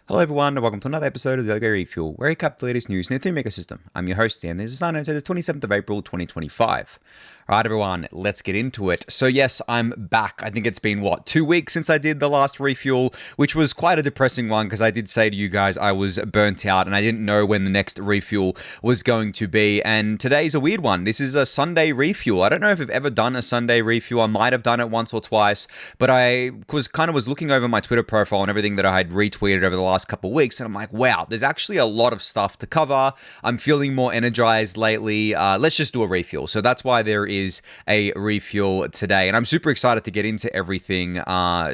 Hello everyone, and welcome to another episode of Daily Gwei Refuel, where we recap the latest news in the Ethereum ecosystem. I'm your host, Anthony Sassano, so it's the 27th of April, 2025. Alright everyone, let's get into it. So yes, I'm back. I think it's been, 2 weeks since I did the last refuel, which was quite a depressing one, because I did say to you guys I was burnt out, and I didn't know when the next refuel was going to be, and today's a weird one. This is a Sunday refuel. I don't know if I've ever done a Sunday refuel. I might have done it once or twice, but I was looking over my Twitter profile and everything that I had retweeted over the last couple of weeks, and I'm like, wow, there's actually a lot of stuff to cover. I'm feeling more energized lately. Let's just do a refuel. So that's why there is a refuel today, and I'm super excited to get into everything.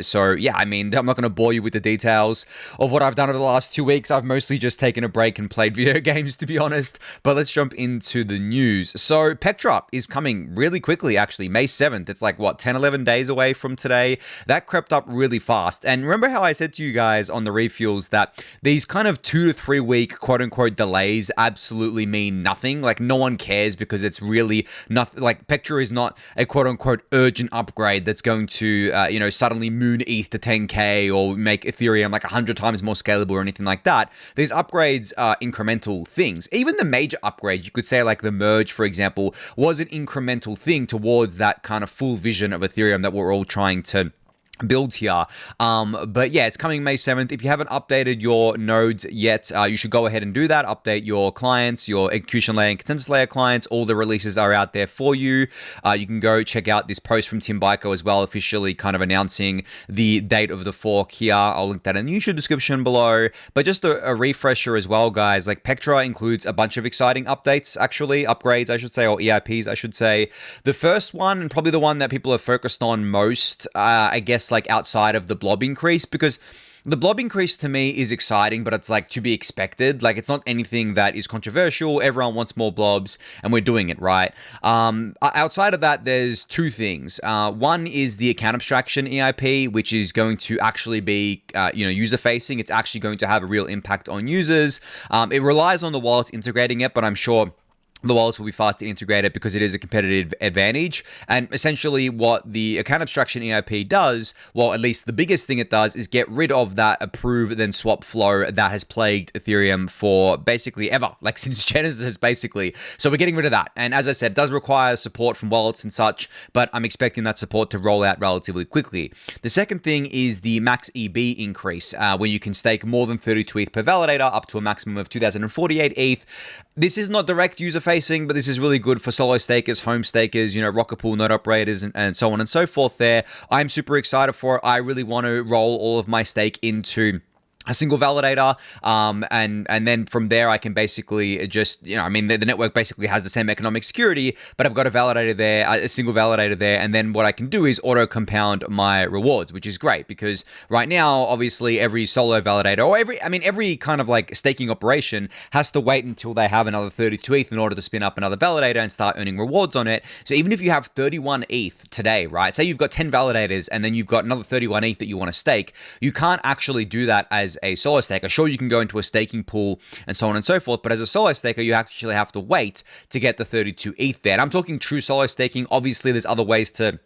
So yeah, I mean, I'm not going to bore you with the details of what I've done over the last 2 weeks. I've mostly just taken a break and played video games, to be honest. But let's jump into the news. So Pectra is coming really quickly, actually. May 7th. It's like, 10, 11 days away from today. That crept up really fast. And remember how I said to you guys on the refuels that these kind of 2 to 3 week quote-unquote delays absolutely mean nothing? Like, no one cares because it's really nothing. Like, Pectra is not a quote-unquote urgent upgrade that's going to, suddenly moon ETH to 10K or make Ethereum like 100 times more scalable or anything like that. These upgrades are incremental things. Even the major upgrades, you could say like the merge, for example, was an incremental thing towards that kind of full vision of Ethereum that we're all trying to build here. But yeah, it's coming May 7th. If you haven't updated your nodes yet, you should go ahead and do that. Update your clients, your execution layer and consensus layer clients. All the releases are out there for you. You can go check out this post from Tim Byko as well, officially kind of announcing the date of the fork here. I'll link that in the YouTube description below. But just a refresher as well, guys, like Pectra includes a bunch of exciting updates, actually, upgrades, I should say, or EIPs, I should say. The first one, and probably the one that people are focused on most, I guess, like outside of the blob increase, because the blob increase to me is exciting, but it's like to be expected. Like, it's not anything that is controversial. Everyone wants more blobs, and we're doing it, right? Outside of that, there's two things. One is the account abstraction EIP, which is going to actually be, user facing. It's actually going to have a real impact on users. It relies on the wallets integrating it, but I'm sure the wallets will be fast to integrate it because it is a competitive advantage. And essentially what the account abstraction EIP does, well, at least the biggest thing it does, is get rid of that approve then swap flow that has plagued Ethereum for basically ever, like since Genesis, basically. So we're getting rid of that. And as I said, it does require support from wallets and such, but I'm expecting that support to roll out relatively quickly. The second thing is the max EB increase, where you can stake more than 32 ETH per validator up to a maximum of 2048 ETH. This is not direct user facing, but this is really good for solo stakers, home stakers, rocket pool node operators, and so on and so forth there. I'm super excited for it. I really want to roll all of my stake into a single validator, and then from there I can basically just, the network basically has the same economic security, but I've got a validator there, a single validator there, and then what I can do is auto compound my rewards, which is great because right now, obviously, every solo validator or every kind of like staking operation has to wait until they have another 32 ETH in order to spin up another validator and start earning rewards on it. So even if you have 31 ETH today, right? Say you've got 10 validators and then you've got another 31 ETH that you want to stake, you can't actually do that as a solo staker. Sure, you can go into a staking pool and so on and so forth, but as a solo staker, you actually have to wait to get the 32 ETH there. And I'm talking true solo staking. Obviously, there's other ways to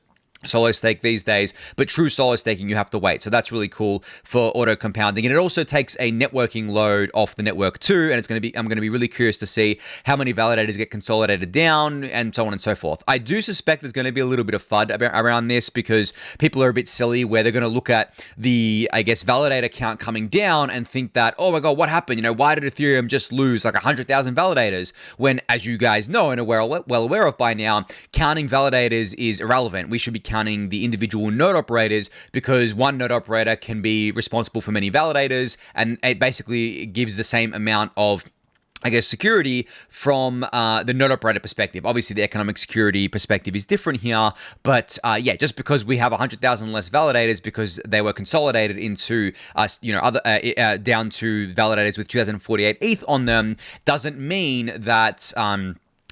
solo stake these days, but true solo staking, you have to wait. So that's really cool for auto compounding. And it also takes a networking load off the network too. And I'm going to be really curious to see how many validators get consolidated down and so on and so forth. I do suspect there's going to be a little bit of FUD around this because people are a bit silly where they're going to look at the, validator count coming down and think that, oh my God, what happened? Why did Ethereum just lose like 100,000 validators? When, as you guys know and are well aware of by now, counting validators is irrelevant. We should be counting the individual node operators because one node operator can be responsible for many validators, and it basically gives the same amount of security from the node operator perspective. Obviously, the economic security perspective is different here, but just because we have 100,000 less validators because they were consolidated into other down to validators with 2048 ETH on them doesn't mean that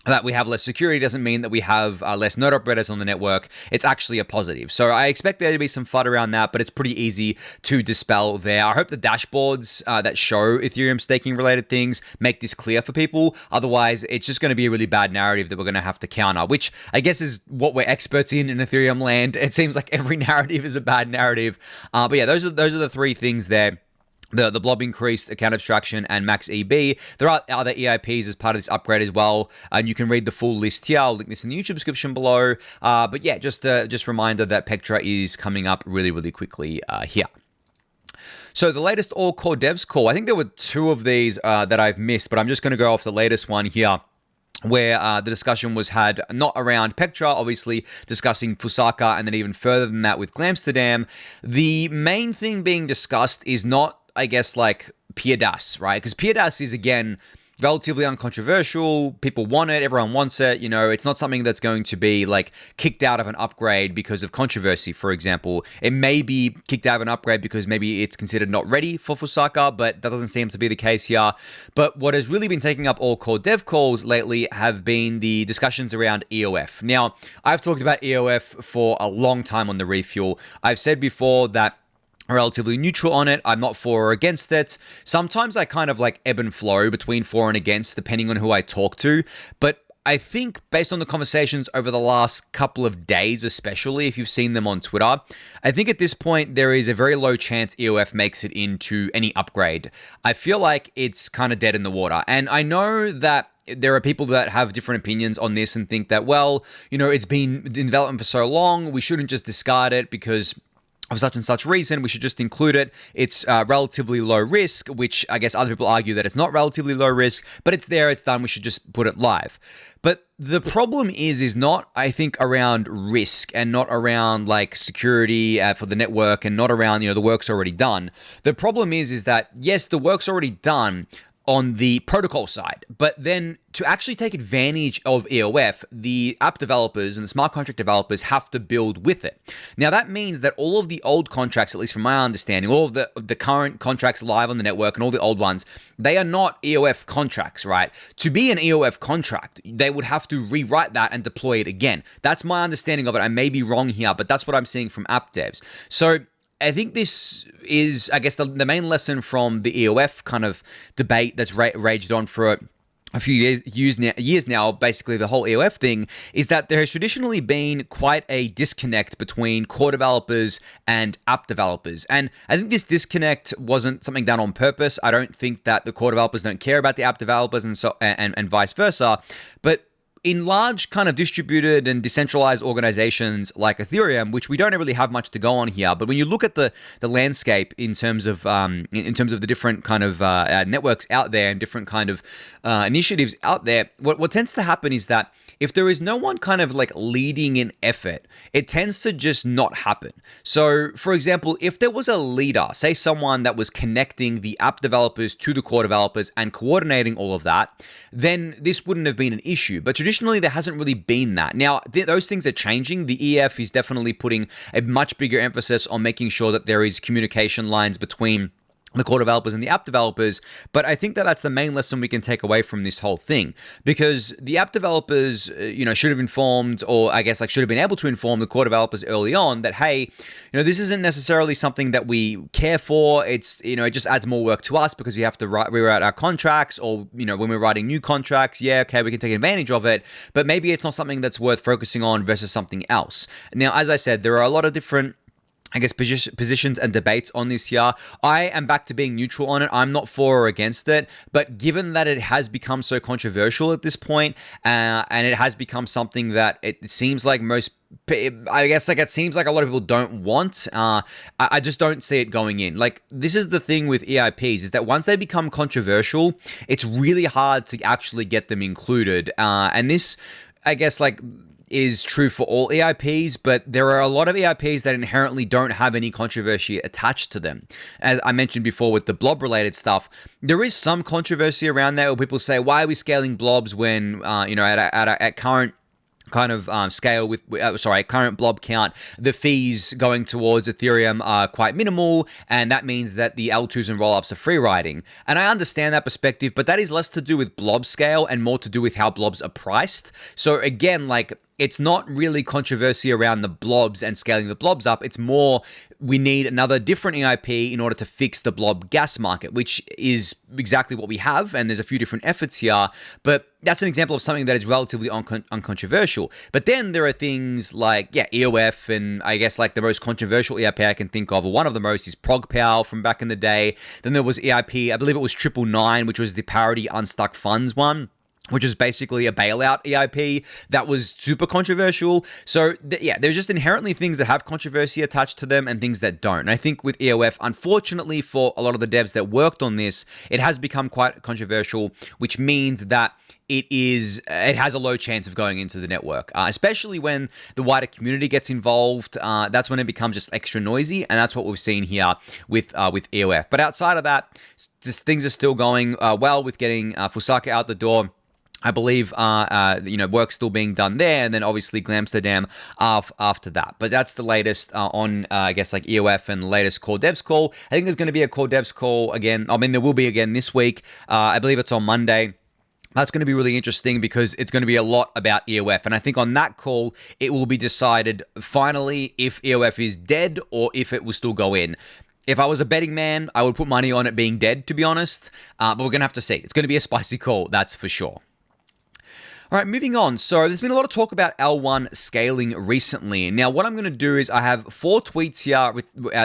that we have less security, doesn't mean that we have less node operators on the network. It's actually a positive. So I expect there to be some FUD around that, but it's pretty easy to dispel there. I hope the dashboards that show Ethereum staking related things make this clear for people. Otherwise, it's just going to be a really bad narrative that we're going to have to counter, which I guess is what we're experts in Ethereum land. It seems like every narrative is a bad narrative. But yeah, those are the three things there. the blob increased account abstraction and max EB. There are other EIPs as part of this upgrade as well, and you can read the full list here. I'll link this in the YouTube description below. But yeah, just reminder that Pectra is coming up really, really quickly here. So the latest AllCoreDevs call, I think there were two of these that I've missed, but I'm just going to go off the latest one here, where the discussion was had not around Pectra, obviously discussing Fusaka, and then even further than that with Glamsterdam. The main thing being discussed is not, I guess, like PIADAS, right? Because PIADAS is, again, relatively uncontroversial. People want it. Everyone wants it. You know, it's not something that's going to be like kicked out of an upgrade because of controversy, for example. It may be kicked out of an upgrade because maybe it's considered not ready for Fusaka, but that doesn't seem to be the case here. But what has really been taking up all core dev calls lately have been the discussions around EOF. Now, I've talked about EOF for a long time on the Refuel. I've said before that relatively neutral on it. I'm not for or against it. Sometimes I kind of like ebb and flow between for and against, depending on who I talk to. But I think based on the conversations over the last couple of days, especially if you've seen them on Twitter, I think at this point there is a very low chance EOF makes it into any upgrade. I feel like it's kind of dead in the water. And I know that there are people that have different opinions on this and think that, well, you know, it's been in development for so long, we shouldn't just discard it because of such and such reason, we should just include it. It's relatively low risk, which I guess other people argue that it's not relatively low risk, but it's there, it's done, we should just put it live. But the problem is not, I think, around risk and not around like security for the network and not around, you know, the work's already done. The problem is that, yes, the work's already done on the protocol side, but then to actually take advantage of EOF, the app developers and the smart contract developers have to build with it. Now that means that all of the old contracts, at least from my understanding, all of the current contracts live on the network and all the old ones, they are not EOF contracts, right? To be an EOF contract, they would have to rewrite that and deploy it again. That's my understanding of it. I may be wrong here, but that's what I'm seeing from app devs. So I think this is, I guess, the main lesson from the EOF kind of debate that's raged on for a few years now, basically the whole EOF thing, is that there has traditionally been quite a disconnect between core developers and app developers. And I think this disconnect wasn't something done on purpose. I don't think that the core developers don't care about the app developers and vice versa. But in large kind of distributed and decentralized organizations like Ethereum, which we don't really have much to go on here, but when you look at the landscape in terms of the different kind of networks out there and different kind of initiatives out there, what tends to happen is that if there is no one kind of like leading an effort, it tends to just not happen. So, for example, if there was a leader, say someone that was connecting the app developers to the core developers and coordinating all of that, then this wouldn't have been an issue. But traditionally, there hasn't really been that. Now, those things are changing. The EF is definitely putting a much bigger emphasis on making sure that there is communication lines between the core developers and the app developers, but I think that that's the main lesson we can take away from this whole thing, because the app developers, should have informed, or I guess like should have been able to inform the core developers early on that, hey, this isn't necessarily something that we care for. It's, it just adds more work to us because we have to rewrite our contracts, or, when we're writing new contracts, yeah, okay, we can take advantage of it, but maybe it's not something that's worth focusing on versus something else. Now, as I said, there are a lot of different positions and debates on this here. I am back to being neutral on it. I'm not for or against it, but given that it has become so controversial at this point, and it has become something that it seems like it seems like a lot of people don't want. I just don't see it going in. Like, this is the thing with EIPs, is that once they become controversial, it's really hard to actually get them included. And this, I guess, is true for all EIPs, but there are a lot of EIPs that inherently don't have any controversy attached to them. As I mentioned before with the blob related stuff, there is some controversy around that where people say, why are we scaling blobs when, at current kind of scale with, current blob count, the fees going towards Ethereum are quite minimal, and that means that the L2s and rollups are free riding. And I understand that perspective, but that is less to do with blob scale and more to do with how blobs are priced. So again, it's not really controversy around the blobs and scaling the blobs up. It's more we need another different EIP in order to fix the blob gas market, which is exactly what we have. And there's a few different efforts here, but that's an example of something that is relatively uncontroversial. But then there are things like, EOF, and I guess like the most controversial EIP I can think of, or one of the most, is ProgPow from back in the day. Then there was EIP, I believe it was 999, which was the parity unstuck funds one, which is basically a bailout EIP that was super controversial. So there's just inherently things that have controversy attached to them and things that don't. And I think with EOF, unfortunately for a lot of the devs that worked on this, it has become quite controversial, which means that it has a low chance of going into the network, especially when the wider community gets involved. That's when it becomes just extra noisy, and that's what we've seen here with EOF. But outside of that, just things are still going well with getting Fusaka out the door. I believe, work's still being done there, and then obviously Glamsterdam after that. But that's the latest on, EOF and the latest Core Devs call. I think there's going to be a Core Devs call again. I mean, there will be again this week. I believe it's on Monday. That's going to be really interesting because it's going to be a lot about EOF. And I think on that call, it will be decided finally if EOF is dead or if it will still go in. If I was a betting man, I would put money on it being dead, to be honest. But we're going to have to see. It's going to be a spicy call, that's for sure. All right, moving on. So there's been a lot of talk about L1 scaling recently. Now, what I'm going to do is I have 4 tweets here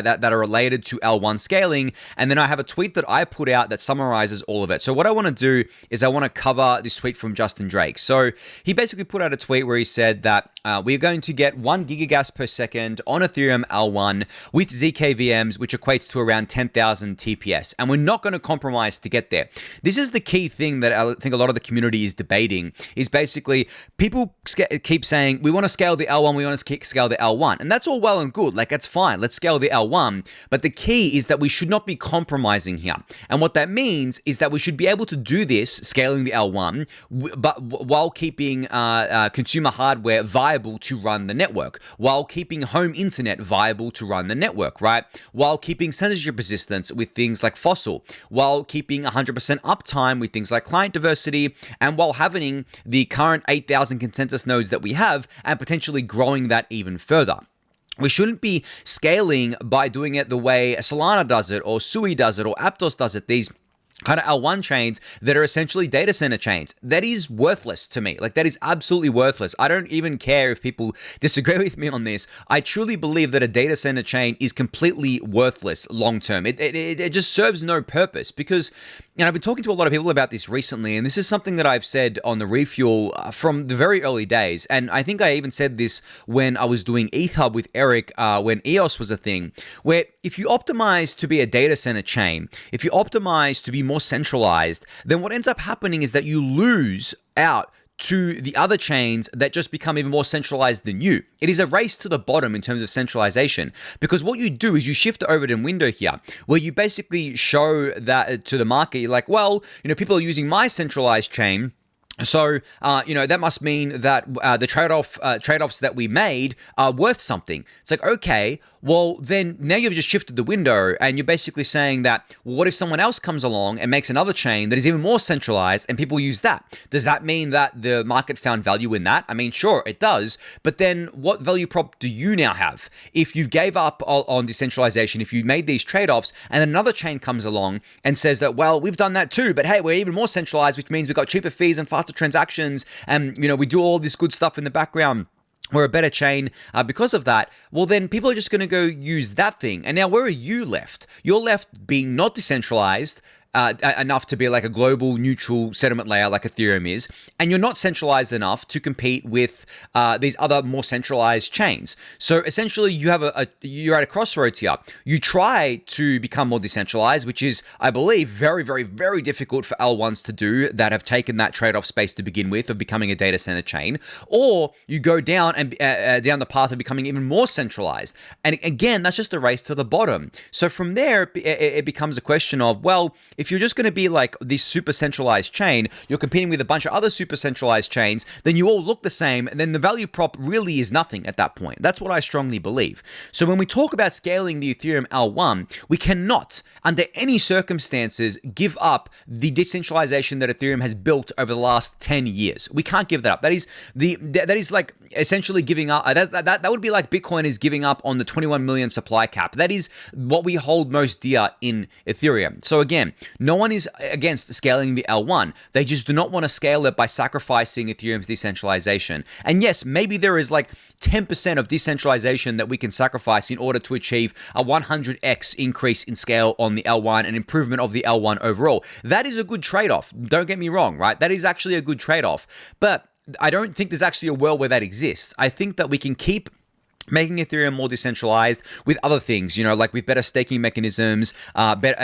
that are related to L1 scaling, and then I have a tweet that I put out that summarizes all of it. So what I want to do is I want to cover this tweet from Justin Drake. So he basically put out a tweet where he said that we're going to get 1 gigagas per second on Ethereum L1 with ZK VMs, which equates to around 10,000 TPS. And we're not going to compromise to get there. This is the key thing that I think a lot of the community is debating, is basically people keep saying, we want to scale the L1, we want to scale the L1. And that's all well and good. Like, that's fine. Let's scale the L1. But the key is that we should not be compromising here. And what that means is that we should be able to do this, scaling the L1, but while keeping consumer hardware viable to run the network, while keeping home internet viable to run the network, right? While keeping censorship resistance with things like Fossil, while keeping 100% uptime with things like client diversity, and while having the current 8,000 consensus nodes that we have and potentially growing that even further. We shouldn't be scaling by doing it the way Solana does it, or Sui does it, or Aptos does it. These kind of L1 chains that are essentially data center chains. That is worthless to me. Like, that is absolutely worthless. I don't even care if people disagree with me on this. I truly believe that a data center chain is completely worthless long term. It just serves no purpose because, I've been talking to a lot of people about this recently, and this is something that I've said on the Refuel from the very early days. And I think I even said this when I was doing ETH Hub with Eric when EOS was a thing, where if you optimize to be a data center chain, if you optimize to be more centralized, then what ends up happening is that you lose out to the other chains that just become even more centralized than you. It is a race to the bottom in terms of centralization, because what you do is you shift the Overton window here, where you basically show that to the market. You're like, well, people are using my centralized chain, so, that must mean that the trade-offs that we made are worth something. It's like, okay, well, then now you've just shifted the window and you're basically saying that, well, what if someone else comes along and makes another chain that is even more centralized and people use that? Does that mean that the market found value in that? I mean, sure, it does. But then what value prop do you now have? If you gave up on decentralization, if you made these trade-offs and another chain comes along and says that, well, we've done that too, but hey, we're even more centralized, which means we've got cheaper fees and faster transactions, and we do all this good stuff in the background. We're a better chain because of that. Well, then people are just going to go use that thing. And now where are you left? You're left being not decentralized enough to be like a global neutral settlement layer like Ethereum is, and you're not centralized enough to compete with these other more centralized chains. So essentially you have you're at a crossroads here. You try to become more decentralized, which is, I believe, very, very, very difficult for L1s to do that have taken that trade-off space to begin with of becoming a data center chain, or you go down and down the path of becoming even more centralized. And again, that's just a race to the bottom. So from there, it becomes a question of, well, if you're just going to be like this super centralized chain, you're competing with a bunch of other super centralized chains, then you all look the same, and then the value prop really is nothing at that point. That's what I strongly believe. So when we talk about scaling the Ethereum L1, we cannot, under any circumstances, give up the decentralization that Ethereum has built over the last 10 years. We can't give that up. That is like essentially giving up. That would be like Bitcoin is giving up on the 21 million supply cap. That is what we hold most dear in Ethereum. So again, no one is against scaling the L1. They just do not want to scale it by sacrificing Ethereum's decentralization. And yes, maybe there is like 10% of decentralization that we can sacrifice in order to achieve a 100x increase in scale on the L1 and improvement of the L1 overall. That is a good trade-off. Don't get me wrong, right? That is actually a good trade-off. But I don't think there's actually a world where that exists. I think that we can keep making Ethereum more decentralized with other things, like with better staking mechanisms,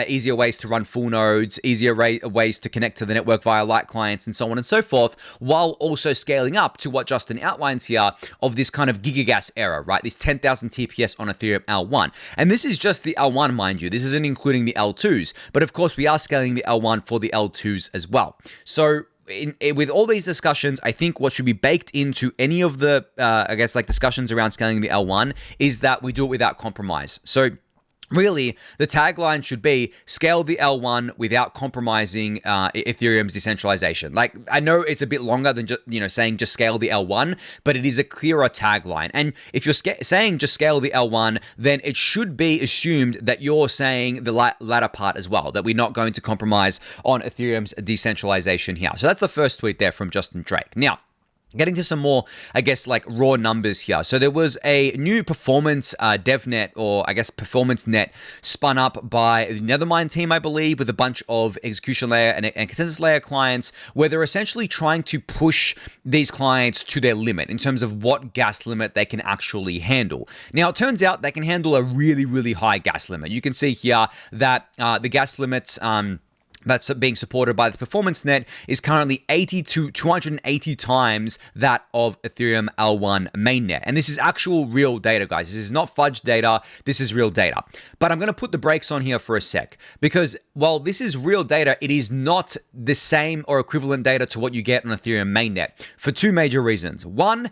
easier ways to run full nodes, easier ways to connect to the network via light clients, and so on and so forth, while also scaling up to what Justin outlines here of this kind of gigagas era, right? This 10,000 TPS on Ethereum L1. And this is just the L1, mind you. This isn't including the L2s. But of course, we are scaling the L1 for the L2s as well. So with all these discussions, I think what should be baked into any of the, discussions around scaling the L1 is that we do it without compromise. So really, the tagline should be scale the L1 without compromising Ethereum's decentralization. Like, I know it's a bit longer than just, saying just scale the L1, but it is a clearer tagline. And if you're saying just scale the L1, then it should be assumed that you're saying the latter part as well, that we're not going to compromise on Ethereum's decentralization here. So that's the first tweet there from Justin Drake. Now, getting to some more, raw numbers here. So there was a new performance DevNet, or performance net, spun up by the Nethermind team, I believe, with a bunch of execution layer and consensus layer clients, where they're essentially trying to push these clients to their limit in terms of what gas limit they can actually handle. Now, it turns out they can handle a really, really high gas limit. You can see here that the gas limits that's being supported by the performance net is currently 80 to 280 times that of Ethereum L1 mainnet. And this is actual real data, guys. This is not fudge data. This is real data. But I'm going to put the brakes on here for a sec, because while this is real data, it is not the same or equivalent data to what you get on Ethereum mainnet for two major reasons. One,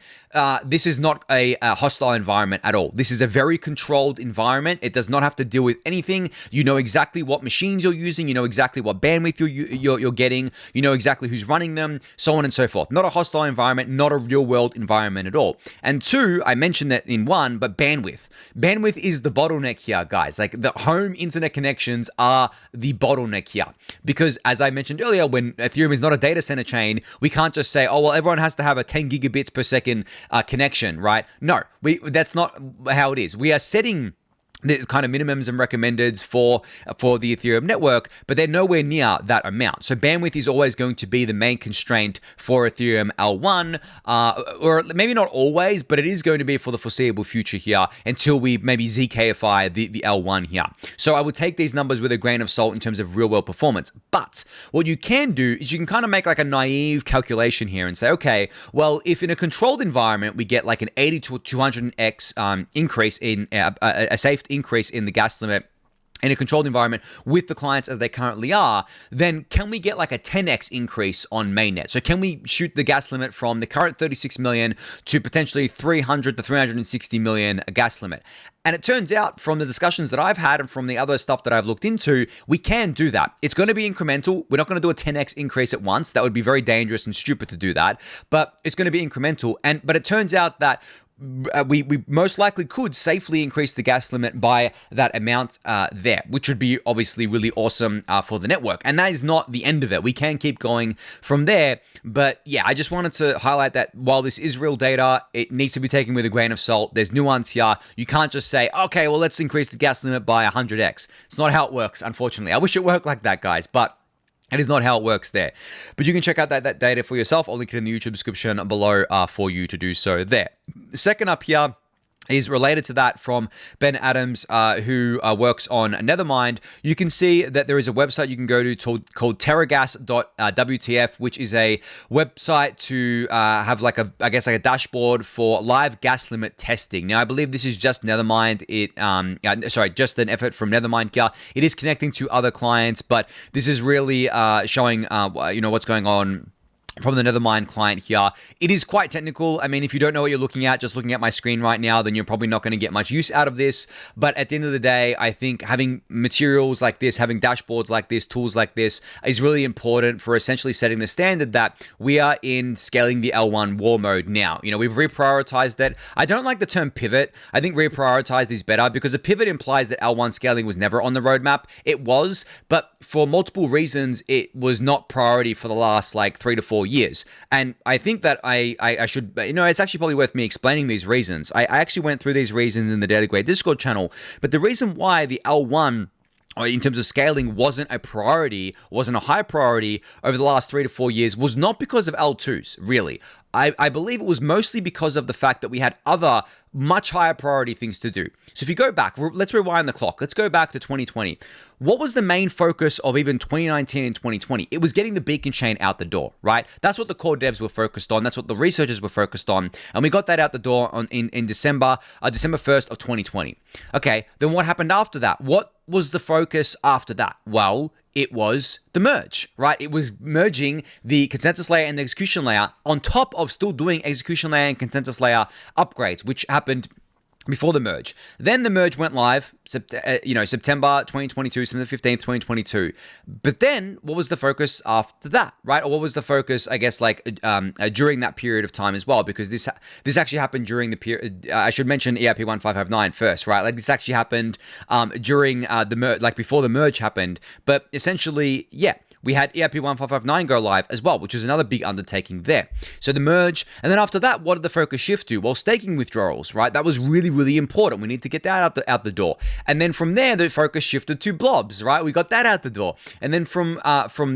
this is not a hostile environment at all. This is a very controlled environment. It does not have to deal with anything. You know exactly what machines you're using. You know exactly what bandwidth you're getting. You know exactly who's running them, so on and so forth. Not a hostile environment, not a real world environment at all. And two, I mentioned that in one, but bandwidth. Bandwidth is the bottleneck here, guys. Like, the home internet connections are the bottleneck here. Because as I mentioned earlier, when Ethereum is not a data center chain, we can't just say, oh, well, everyone has to have a 10 gigabits per second connection, right? No, that's not how it is. We are setting the kind of minimums and recommendeds for the Ethereum network, but they're nowhere near that amount. So bandwidth is always going to be the main constraint for Ethereum L1, or maybe not always, but it is going to be for the foreseeable future here until we maybe ZKify the L1 here. So I would take these numbers with a grain of salt in terms of real world performance. But what you can do is you can kind of make like a naive calculation here and say, okay, well, if in a controlled environment we get like an 80 to 200x increase in a safe increase in the gas limit in a controlled environment with the clients as they currently are, then can we get like a 10x increase on mainnet? So can we shoot the gas limit from the current 36 million to potentially 300 to 360 million gas limit? And it turns out from the discussions that I've had and from the other stuff that I've looked into, we can do that. It's going to be incremental. We're not going to do a 10x increase at once. That would be very dangerous and stupid to do that. But it's going to be incremental. But it turns out that we most likely could safely increase the gas limit by that amount there, which would be obviously really awesome for the network. And that is not the end of it. We can keep going from there. But yeah, I just wanted to highlight that while this is real data, it needs to be taken with a grain of salt. There's nuance here. You can't just say, okay, well, let's increase the gas limit by 100x. It's not how it works, unfortunately. I wish it worked like that, guys, but it is not how it works there. But you can check out that data for yourself. I'll link it in the YouTube description below for you to do so there. Second up here is related to that from Ben Adams, who works on Nethermind. You can see that there is a website you can go to called terragas.wtf, which is a website to have like a dashboard for live gas limit testing. Now, I believe this is just Nethermind. Just an effort from Nethermind here. It is connecting to other clients, but this is really showing what's going on from the Nethermind client here. It is quite technical. I mean, if you don't know what you're looking at, just looking at my screen right now, then you're probably not going to get much use out of this. But at the end of the day, I think having materials like this, having dashboards like this, tools like this is really important for essentially setting the standard that we are in scaling the L1 war mode now. We've reprioritized that. I don't like the term pivot. I think reprioritized is better because a pivot implies that L1 scaling was never on the roadmap. It was, but for multiple reasons, it was not priority for the last 3 to 4 years. And I think that I should, it's actually probably worth me explaining these reasons. I actually went through these reasons in the Daily Gwei Discord channel, but the reason why the L1 in terms of scaling wasn't a high priority over the last 3 to 4 years was not because of L2s, really. I believe it was mostly because of the fact that we had other much higher priority things to do. So if you go back, let's rewind the clock. Let's go back to 2020. What was the main focus of even 2019 and 2020? It was getting the beacon chain out the door, right? That's what the core devs were focused on. That's what the researchers were focused on. And we got that out the door in December 1st of 2020. Okay, then what happened after that? What was the focus after that? Well, it was the merge, right? It was merging the consensus layer and the execution layer on top of still doing execution layer and consensus layer upgrades, which happened before the merge. Then the merge went live, September 2022, September 15th, 2022. But then what was the focus after that, right? Or what was the focus, I guess, during that period of time as well? Because this actually happened during the period, I should mention EIP 1559 first, right? This actually happened during the merge, before the merge happened. But essentially, yeah. We had EIP 1559 go live as well, which is another big undertaking there. So the merge, and then after that, what did the focus shift to? Well, staking withdrawals, right? That was really, really important. We need to get that out the door. And then from there, the focus shifted to blobs, right? We got that out the door. And then from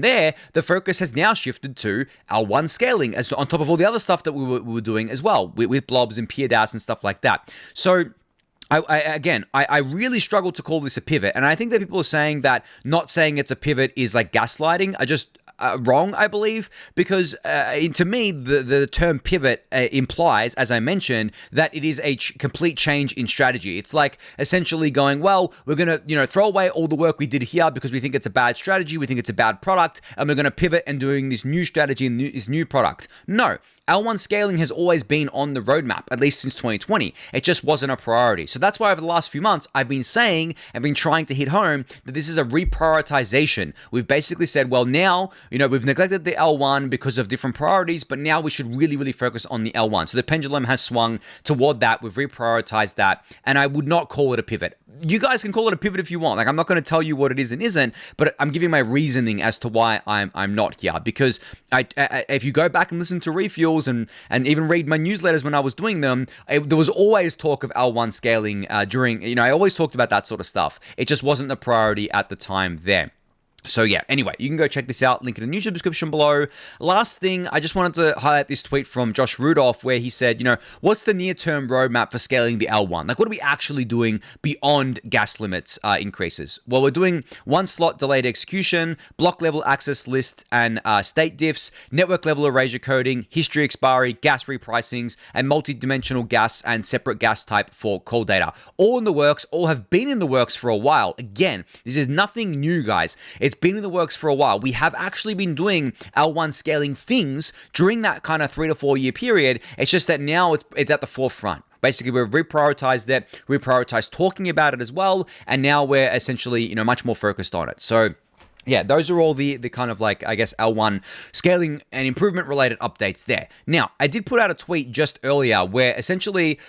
there, the focus has now shifted to L1 scaling, as on top of all the other stuff that we were doing as well, with blobs and PeerDAOs and stuff like that. So I really struggle to call this a pivot. And I think that people are saying that not saying it's a pivot is like gaslighting. I just wrong, I believe, because to me, the term pivot implies, as I mentioned, that it is a complete change in strategy. It's like essentially going, well, we're going to, throw away all the work we did here because we think it's a bad strategy, we think it's a bad product, and we're going to pivot and doing this new strategy and this new product. No. L1 scaling has always been on the roadmap, at least since 2020. It just wasn't a priority. So that's why over the last few months, I've been saying and been trying to hit home that this is a reprioritization. We've basically said, well, now, we've neglected the L1 because of different priorities, but now we should really, really focus on the L1. So the pendulum has swung toward that. We've reprioritized that, and I would not call it a pivot. You guys can call it a pivot if you want. I'm not going to tell you what it is and isn't, but I'm giving my reasoning as to why I'm not here. Because if you go back and listen to Refuels and even read my newsletters when I was doing them, there was always talk of L1 scaling during, I always talked about that sort of stuff. It just wasn't the priority at the time there. So yeah, anyway, you can go check this out. Link in the YouTube description below. Last thing, I just wanted to highlight this tweet from Josh Rudolph where he said, what's the near-term roadmap for scaling the L1? What are we actually doing beyond gas limits increases? Well, we're doing one slot delayed execution, block level access list and state diffs, network level erasure coding, history expiry, gas repricings, and multi-dimensional gas and separate gas type for call data. All in the works, all have been in the works for a while. Again, this is nothing new, guys. It's been in the works for a while. We have actually been doing L1 scaling things during that kind of 3 to 4 year period. It's just that now it's at the forefront. Basically, we've reprioritized it, reprioritized talking about it as well, and now we're essentially, much more focused on it. So yeah, those are all the kind of L1 scaling and improvement related updates there. Now, I did put out a tweet just earlier where essentially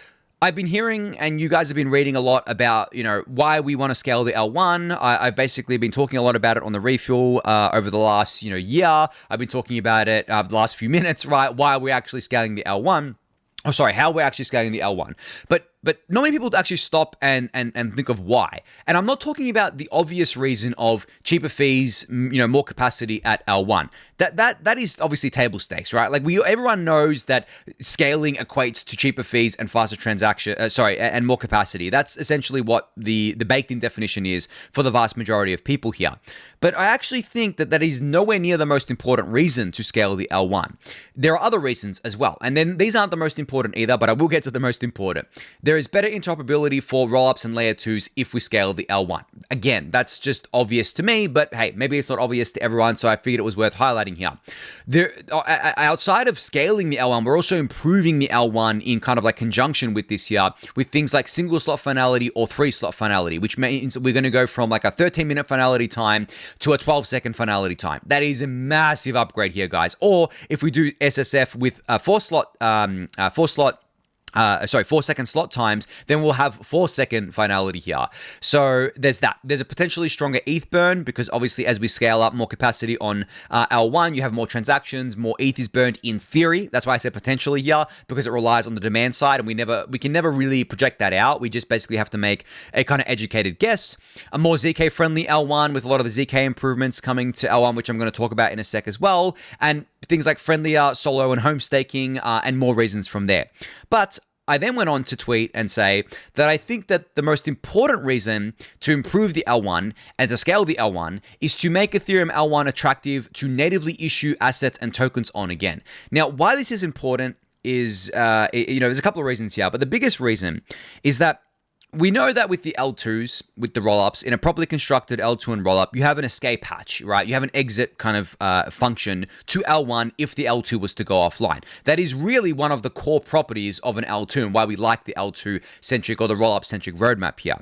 I've been hearing, and you guys have been reading a lot about, why we want to scale the L1. I've basically been talking a lot about it on the Refuel over the last, year. I've been talking about it the last few minutes, right? Why we're actually scaling the L1. Oh, sorry, how we're actually scaling the L1. But not many people actually stop and think of why. And I'm not talking about the obvious reason of cheaper fees, more capacity at L1. that is obviously table stakes, right? Like everyone knows that scaling equates to cheaper fees and faster transaction, and more capacity. That's essentially what the baked-in definition is for the vast majority of people here. But I actually think that is nowhere near the most important reason to scale the L1. There are other reasons as well, and then these aren't the most important either, but I will get to the most important. There is better interoperability for rollups and layer 2s if we scale the L1. Again, that's just obvious to me, but hey, maybe it's not obvious to everyone, so I figured it was worth highlighting here. Outside of scaling the L1, we're also improving the L1 in kind of like conjunction with this here, with things like single slot finality or 3-slot finality, which means we're going to go from like a 13-minute finality time to a 12-second finality time. That is a massive upgrade here, guys. Or if we do SSF with a 4-second slot times, then we'll have 4-second finality here. So there's that. There's a potentially stronger ETH burn because obviously as we scale up more capacity on L1, you have more transactions, more ETH is burned in theory. That's why I said potentially here, because it relies on the demand side and we can never really project that out. We just basically have to make a kind of educated guess. A more ZK friendly L1 with a lot of the ZK improvements coming to L1, which I'm going to talk about in a sec as well. And things like friendlier solo and home staking and more reasons from there. But I then went on to tweet and say that I think that the most important reason to improve the L1 and to scale the L1 is to make Ethereum L1 attractive to natively issue assets and tokens on again. Now, why this is important is, there's a couple of reasons here, but the biggest reason is that we know that with the L2s, with the rollups, in a properly constructed L2 and rollup, you have an escape hatch, right? You have an exit kind of function to L1 if the L2 was to go offline. That is really one of the core properties of an L2 and why we like the L2-centric or the rollup-centric roadmap here.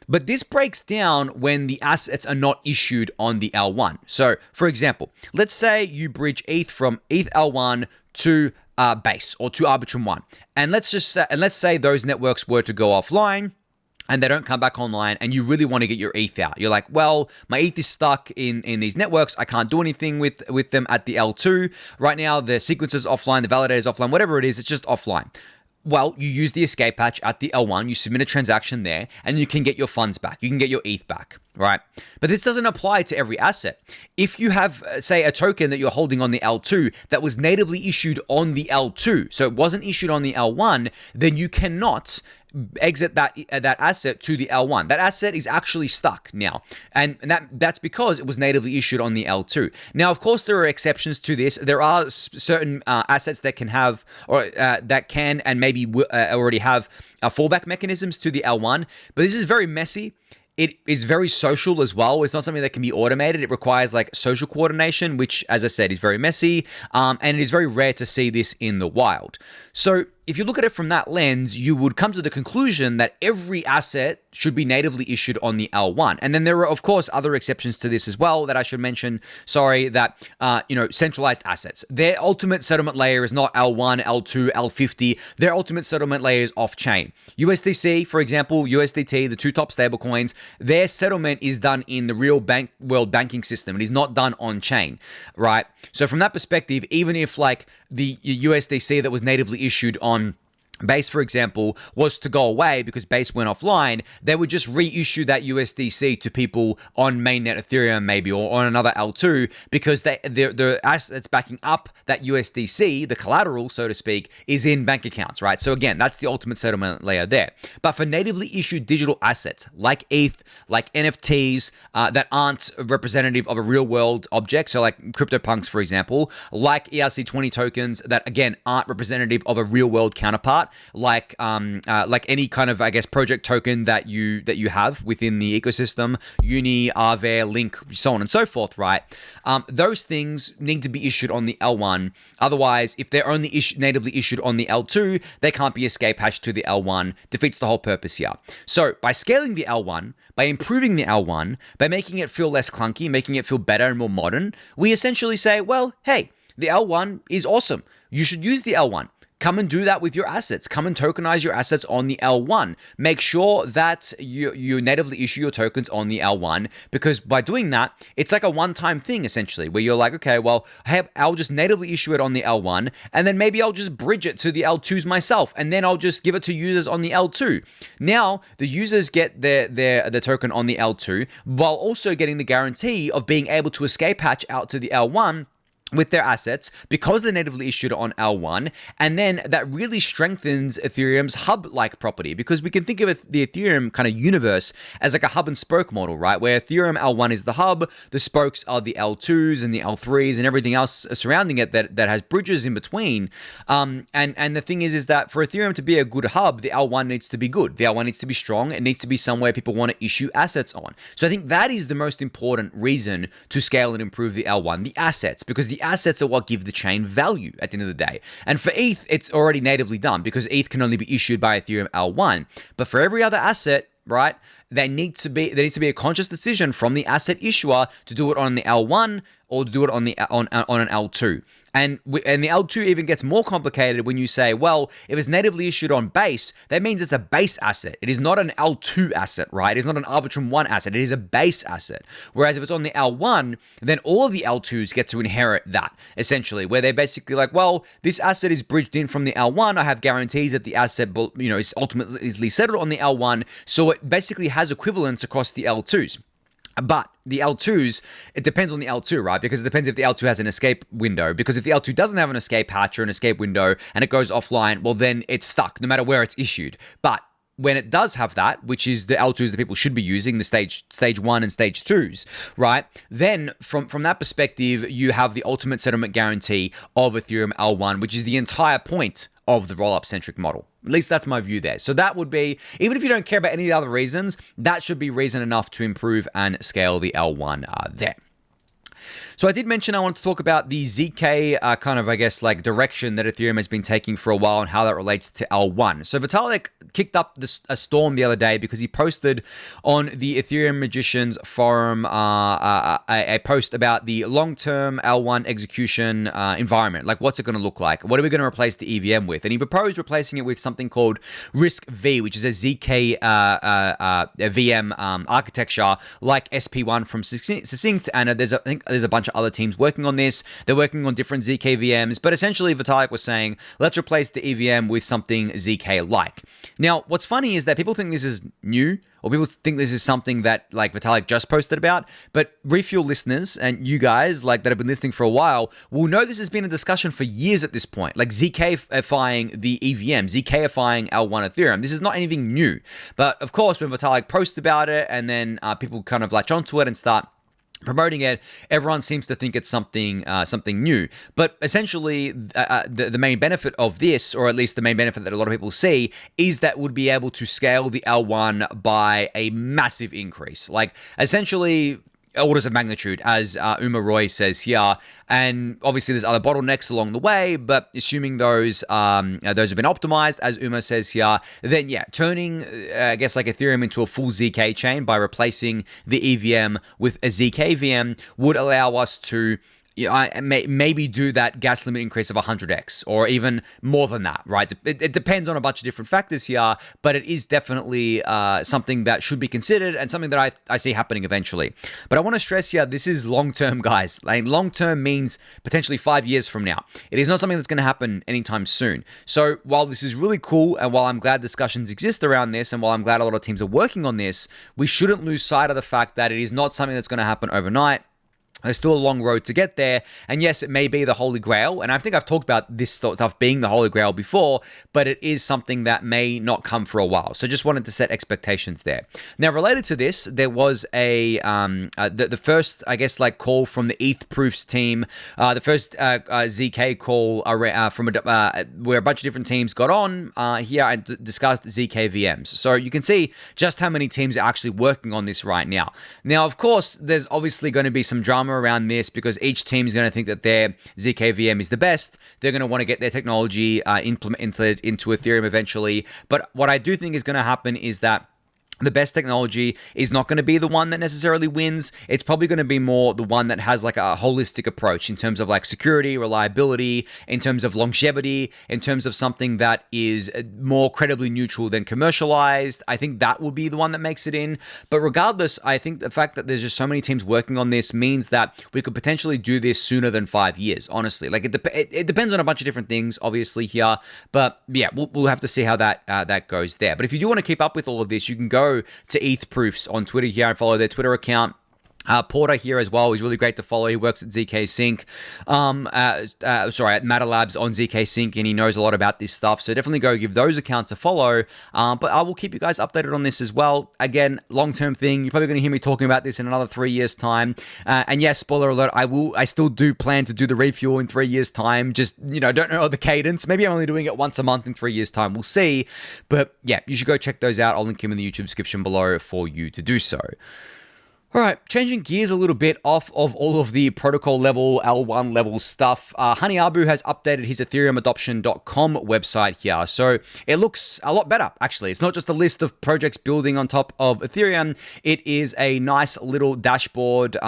But this breaks down when the assets are not issued on the L1. So, for example, let's say you bridge ETH from ETH L1 to Base or to Arbitrum 1. And let's say those networks were to go offline and they don't come back online and you really want to get your ETH out. You're like, well, my ETH is stuck in these networks. I can't do anything with them at the L2. Right now, the sequencer's offline, the validator's offline, whatever it is, it's just offline. Well, you use the escape hatch at the L1, you submit a transaction there, and you can get your funds back. You can get your ETH back, right? But this doesn't apply to every asset. If you have, say, a token that you're holding on the L2 that was natively issued on the L2, so it wasn't issued on the L1, then you cannot exit that asset to the L1. That asset is actually stuck now. And that's because it was natively issued on the L2. Now, of course, there are exceptions to this. There are certain assets that can have, or that can and maybe already have fallback mechanisms to the L1, but this is very messy. It is very social as well. It's not something that can be automated. It requires like social coordination, which, as I said, is very messy. And it is very rare to see this in the wild. So if you look at it from that lens, you would come to the conclusion that every asset should be natively issued on the L1. And then there are, of course, other exceptions to this as well that I should mention. Centralized assets. Their ultimate settlement layer is not L1, L2, L50. Their ultimate settlement layer is off-chain. USDC, for example, USDT, the two top stablecoins, their settlement is done in the real world banking system. It is not done on-chain, right? So from that perspective, even if like the USDC that was natively issued on Base, for example, was to go away because Base went offline, they would just reissue that USDC to people on mainnet Ethereum maybe or on another L2 because the assets backing up that USDC, the collateral, so to speak, is in bank accounts, right? So again, that's the ultimate settlement layer there. But for natively issued digital assets like ETH, like NFTs that aren't representative of a real world object, so like CryptoPunks, for example, like ERC20 tokens that again aren't representative of a real world counterpart, like any kind of, I guess, project token that you have within the ecosystem, Uni, Aave, Link, so on and so forth, right? Those things need to be issued on the L1. Otherwise, if they're only natively issued on the L2, they can't be escape hashed to the L1. Defeats the whole purpose here. So by scaling the L1, by improving the L1, by making it feel less clunky, making it feel better and more modern, we essentially say, well, hey, the L1 is awesome. You should use the L1. Come and do that with your assets. Come and tokenize your assets on the L1. Make sure that you natively issue your tokens on the L1, because by doing that, it's like a one-time thing, essentially, where you're like, okay, well, I'll just natively issue it on the L1, and then maybe I'll just bridge it to the L2s myself, and then I'll just give it to users on the L2. Now, the users get their token on the L2, while also getting the guarantee of being able to escape hatch out to the L1 with their assets because they're natively issued on L1, and then that really strengthens Ethereum's hub-like property, because we can think of the Ethereum kind of universe as like a hub and spoke model, right? Where Ethereum L1 is the hub, the spokes are the L2s and the L3s and everything else surrounding it that has bridges in between. And the thing is that for Ethereum to be a good hub, the L1 needs to be good. The L1 needs to be strong. It needs to be somewhere people want to issue assets on. So I think that is the most important reason to scale and improve the L1, the assets, because the assets are what give the chain value at the end of the day. And for ETH, it's already natively done because ETH can only be issued by Ethereum L1. But for every other asset, right, there needs to be a conscious decision from the asset issuer to do it on the L1 or to do it on an L2. And the L2 even gets more complicated when you say, well, if it's natively issued on base, that means it's a base asset. It is not an L2 asset, right? It's not an Arbitrum 1 asset. It is a base asset. Whereas if it's on the L1, then all of the L2s get to inherit that, essentially, where they're basically like, well, this asset is bridged in from the L1. I have guarantees that the asset, is ultimately settled on the L1. So it basically has equivalence across the L2s. But the L2s, it depends on the L2, right? Because it depends if the L2 has an escape window. Because if the L2 doesn't have an escape hatch or an escape window and it goes offline, well, then it's stuck no matter where it's issued. But when it does have that, which is the L2s that people should be using, the stage 1 and stage 2s, right? Then from that perspective, you have the ultimate settlement guarantee of Ethereum L1, which is the entire point of the rollup centric model. At least that's my view there. So that would be, even if you don't care about any other reasons, that should be reason enough to improve and scale the L1 there. So I did mention I wanted to talk about the ZK kind of, I guess, like direction that Ethereum has been taking for a while and how that relates to L1. So Vitalik kicked up a storm the other day because he posted on the Ethereum Magicians forum a post about the long-term L1 execution environment. Like, what's it going to look like? What are we going to replace the EVM with? And he proposed replacing it with something called RISC-V, which is a ZK VM architecture like SP1 from Succinct. And I think there's a bunch of other teams working on this. They're working on different ZK VMs, but essentially Vitalik was saying, let's replace the EVM with something ZK-like. Now, what's funny is that people think this is new, or people think this is something that like Vitalik just posted about, but Refuel listeners and you guys like that have been listening for a while will know this has been a discussion for years at this point, like ZK-ifying the EVM, ZK-ifying L1 Ethereum. This is not anything new. But of course, when Vitalik posts about it and then people kind of latch onto it and start promoting it, everyone seems to think it's something new. But essentially, the main benefit of this, or at least the main benefit that a lot of people see, is that would be able to scale the L1 by a massive increase. Like, essentially, orders of magnitude, as Uma Roy says here. And obviously there's other bottlenecks along the way, but assuming those have been optimized, as Uma says here, then yeah, turning, I guess, like Ethereum into a full ZK chain by replacing the EVM with a ZK VM would allow us to maybe do that gas limit increase of 100x or even more than that, right? It depends on a bunch of different factors here, but it is definitely something that should be considered and something that I see happening eventually. But I want to stress here, this is long-term, guys. Like, long-term means potentially 5 years from now. It is not something that's going to happen anytime soon. So while this is really cool, and while I'm glad discussions exist around this, and while I'm glad a lot of teams are working on this, we shouldn't lose sight of the fact that it is not something that's going to happen overnight. There's still a long road to get there. And yes, it may be the Holy Grail. And I think I've talked about this sort of stuff being the Holy Grail before, but it is something that may not come for a while. So just wanted to set expectations there. Now, related to this, there was the first, I guess, like call from the Ethproofs team, the first ZK call from where a bunch of different teams got on here and discussed ZK VMs. So you can see just how many teams are actually working on this right now. Now, of course, there's obviously going to be some drama around this because each team is going to think that their ZK VM is the best. They're going to want to get their technology implemented into Ethereum eventually. But what I do think is going to happen is that the best technology is not going to be the one that necessarily wins. It's probably going to be more the one that has like a holistic approach in terms of like security, reliability, in terms of longevity, in terms of something that is more credibly neutral than commercialized. I think that will be the one that makes it in. But regardless, I think the fact that there's just so many teams working on this means that we could potentially do this sooner than 5 years, honestly. Like it depends on a bunch of different things, obviously, here. But yeah, we'll have to see how that goes there. But if you do want to keep up with all of this, you can go to Ethproofs on Twitter here and follow their Twitter account. Porter here as well. He's really great to follow. He works at ZK Sync, at Matter Labs on ZK Sync, and he knows a lot about this stuff. So definitely go give those accounts a follow. But I will keep you guys updated on this as well. Again, long-term thing. You're probably going to hear me talking about this in another 3 years' time. And yes, spoiler alert, I still do plan to do the refuel in 3 years' time. Just, don't know the cadence. Maybe I'm only doing it once a month in 3 years' time. We'll see. But yeah, you should go check those out. I'll link them in the YouTube description below for you to do so. All right, changing gears a little bit off of all of the protocol level, L1 level stuff. Honey Abu has updated his EthereumAdoption.com website here. So it looks a lot better, actually. It's not just a list of projects building on top of Ethereum. It is a nice little dashboard.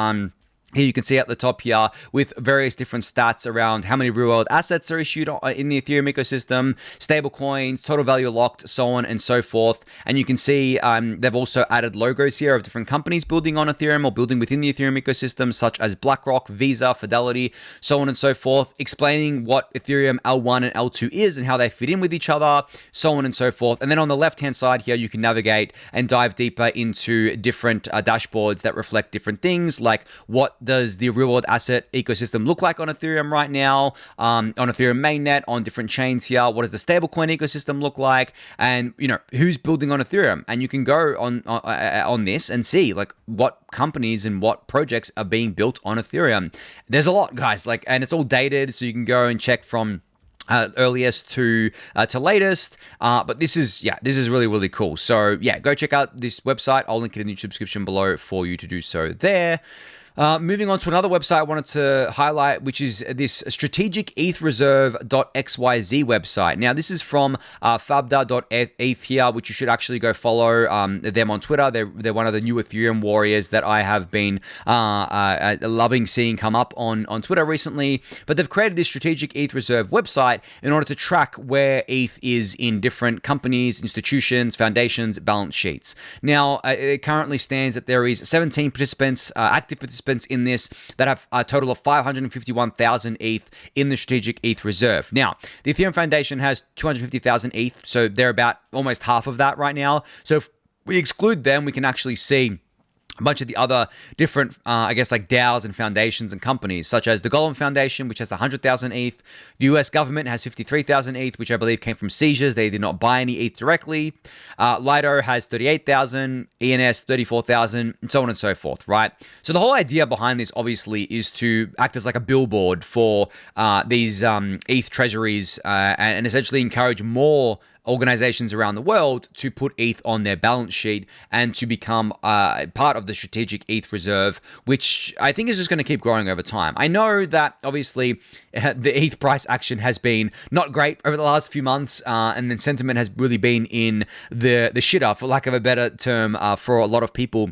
Here you can see at the top here with various different stats around how many real-world assets are issued in the Ethereum ecosystem, stable coins, total value locked, so on and so forth. And you can see they've also added logos here of different companies building on Ethereum or building within the Ethereum ecosystem, such as BlackRock, Visa, Fidelity, so on and so forth, explaining what Ethereum L1 and L2 is and how they fit in with each other, so on and so forth. And then on the left-hand side here, you can navigate and dive deeper into different dashboards that reflect different things, like what does the real-world asset ecosystem look like on Ethereum right now, on Ethereum mainnet, on different chains here? What does the stablecoin ecosystem look like? And, who's building on Ethereum? And you can go on this and see, like, what companies and what projects are being built on Ethereum. There's a lot, guys, and it's all dated, so you can go and check from earliest to latest, but this is really, really cool. So yeah, go check out this website. I'll link it in the YouTube description below for you to do so there. Moving on to another website I wanted to highlight, which is this strategic ETH Reserve.xyz website. Now, this is from fabda.eth here, which you should actually go follow them on Twitter. They're one of the new Ethereum warriors that I have been loving seeing come up on Twitter recently. But they've created this strategic ETH Reserve website in order to track where ETH is in different companies, institutions, foundations, balance sheets. Now, it currently stands that there is 17 participants, active participants in this, that have a total of 551,000 ETH in the strategic ETH reserve. Now, the Ethereum Foundation has 250,000 ETH, so they're about almost half of that right now. So if we exclude them, we can actually see a bunch of the other different, DAOs and foundations and companies, such as the Golem Foundation, which has 100,000 ETH. The US government has 53,000 ETH, which I believe came from seizures. They did not buy any ETH directly. Lido has 38,000, ENS 34,000, and so on and so forth, right? So the whole idea behind this, obviously, is to act as like a billboard for these ETH treasuries and essentially encourage more organizations around the world to put ETH on their balance sheet and to become part of the strategic ETH reserve, which I think is just going to keep growing over time. I know that obviously the ETH price action has been not great over the last few months, and then sentiment has really been in the shitter, for lack of a better term, for a lot of people.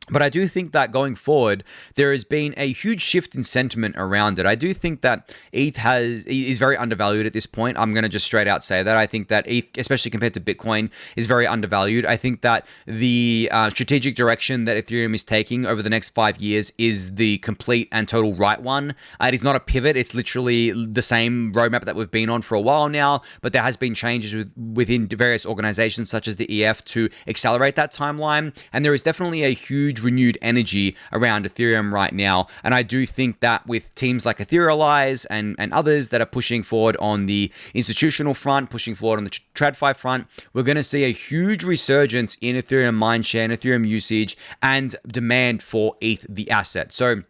But I do think that going forward, there has been a huge shift in sentiment around it. I do think that ETH is very undervalued at this point. I'm going to just straight out say that. I think that ETH, especially compared to Bitcoin, is very undervalued. I think that the strategic direction that Ethereum is taking over the next 5 years is the complete and total right one. It is not a pivot. It's literally the same roadmap that we've been on for a while now, but there has been changes within various organizations such as the EF to accelerate that timeline. And there is definitely a huge renewed energy around Ethereum right now, and I do think that with teams like Etherealize and others that are pushing forward on the institutional front, pushing forward on the TradFi front, we're going to see a huge resurgence in Ethereum mindshare and Ethereum usage and demand for ETH, the asset. So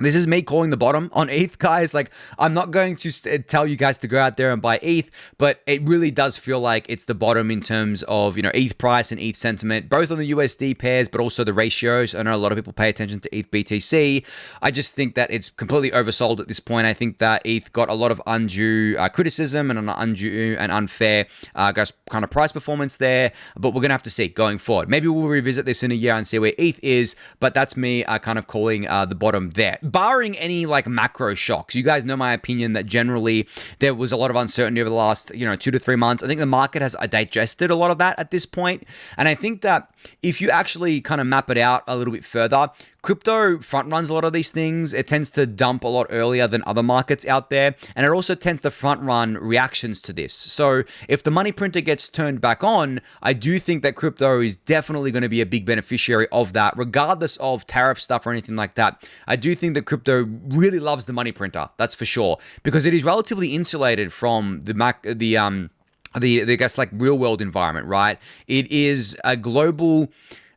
this is me calling the bottom on ETH, guys. Like, I'm not going to tell you guys to go out there and buy ETH, but it really does feel like it's the bottom in terms of, ETH price and ETH sentiment, both on the USD pairs, but also the ratios. I know a lot of people pay attention to ETH BTC. I just think that it's completely oversold at this point. I think that ETH got a lot of undue criticism and an undue and unfair kind of price performance there, but we're going to have to see going forward. Maybe we'll revisit this in a year and see where ETH is, but that's me kind of calling the bottom there. Barring any macro shocks, you guys know my opinion that generally there was a lot of uncertainty over the last 2 to 3 months. I think the market has digested a lot of that at this point, and I think that if you actually kind of map it out a little bit further, crypto front runs a lot of these things. It tends to dump a lot earlier than other markets out there, and it also tends to front run reactions to this. So if the money printer gets turned back on, I do think that crypto is definitely going to be a big beneficiary of that, regardless of tariff stuff or anything like that. I do think that crypto really loves the money printer, that's for sure, because it is relatively insulated from the I guess like real world environment, right? It is a global,